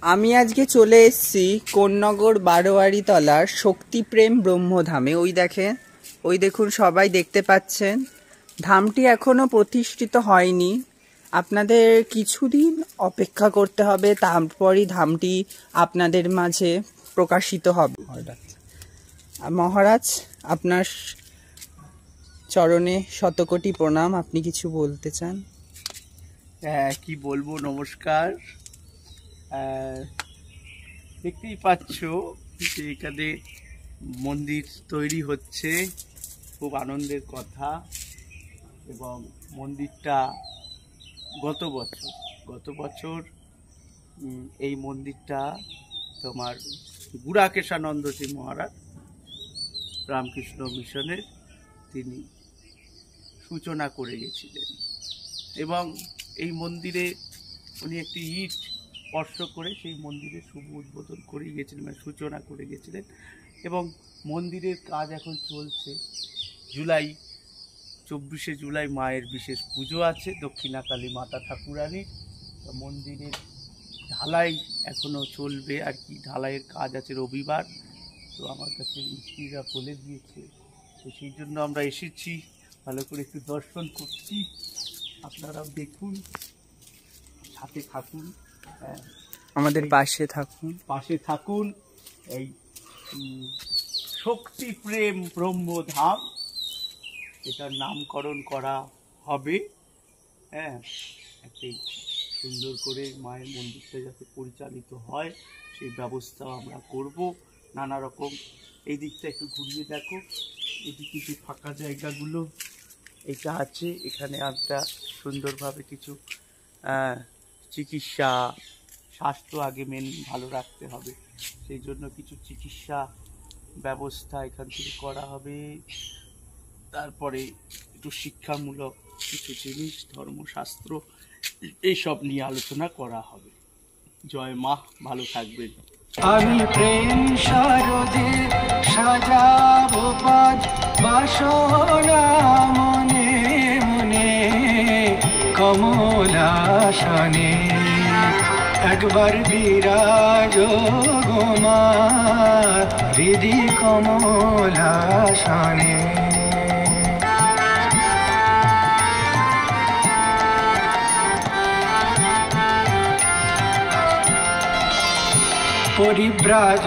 আমি আজকে চলে এসেছি কোন্নগর বারোয়ারি তলার শক্তিপ্রেম ব্রহ্মধামে। ওই দেখেন, ওই দেখুন, সবাই দেখতে পাচ্ছেন। ধামটি এখনো প্রতিষ্ঠিত হয়নি, আপনাদের কিছুদিন অপেক্ষা করতে হবে, তারপরই ধামটি আপনাদের মাঝে প্রকাশিত হবে। মহারাজ, আপনার চরণে শতকোটি প্রণাম। আপনি কিছু বলতে চান? হ্যাঁ, কি বলবো, নমস্কার। দেখতেই পাচ্ছ যে এখানে মন্দির তৈরি হচ্ছে, খুব আনন্দের কথা। এবং মন্দিরটা গত বছর এই মন্দিরটা তোমার গুড়াকেশানন্দজি মহারাজ রামকৃষ্ণ মিশনের তিনি সূচনা করে গেছিলেন। এবং এই মন্দিরে উনি একটি ইট স্পর্শ করে সেই মন্দিরের শুভ উদ্বোধন করে গেছিলেন, মানে সূচনা করে গেছিলেন। এবং মন্দিরের কাজ এখন চলছে। 24শে জুলাই মায়ের বিশেষ পুজো আছে, দক্ষিণাকালী মাতা ঠাকুরানীর। মন্দিরের ঢালাই এখনও চলবে আর কি, ঢালাইয়ের কাজ আছে রবিবার। তো আমার কাছে মিস্ত্রিরা বলে দিয়েছে, তো সেই জন্য আমরা এসেছি, ভালো করে একটু দর্শন করছি। আপনারাও দেখুন, সাথে থাকুন, আমাদের পাশে থাকুন। এই শক্তিপ্রেম ব্রহ্মধাম, এটার নামকরণ করা হবে। একটি সুন্দর করে মায়ের মন্দিরটা যাতে পরিচালিত হয় সেই ব্যবস্থাও আমরা করব। নানা রকম, এই দিকটা একটু ঘুরিয়ে দেখো, এদিকে যে ফাঁকা জায়গাগুলো এটা আছে, এখানে আমরা সুন্দরভাবে কিছু চিকিৎসা, স্বাস্থ্য আগে মেন ভালো রাখতে হবে, সেই জন্য কিছু চিকিৎসা ব্যবস্থা এখান থেকে করা হবে। তারপরে একটু শিক্ষামূলক কিছু জিনিস, ধর্মশাস্ত্র, এইসব নিয়ে আলোচনা করা হবে। জয় মা, ভালো থাকবেন। আমি প্রেম সরোজে সাজাবো পদ বাসনা মনে মনে কমলাসনে, একবার বিরাজ গো মা হৃদি কমলাসনে। পরিব্রাজ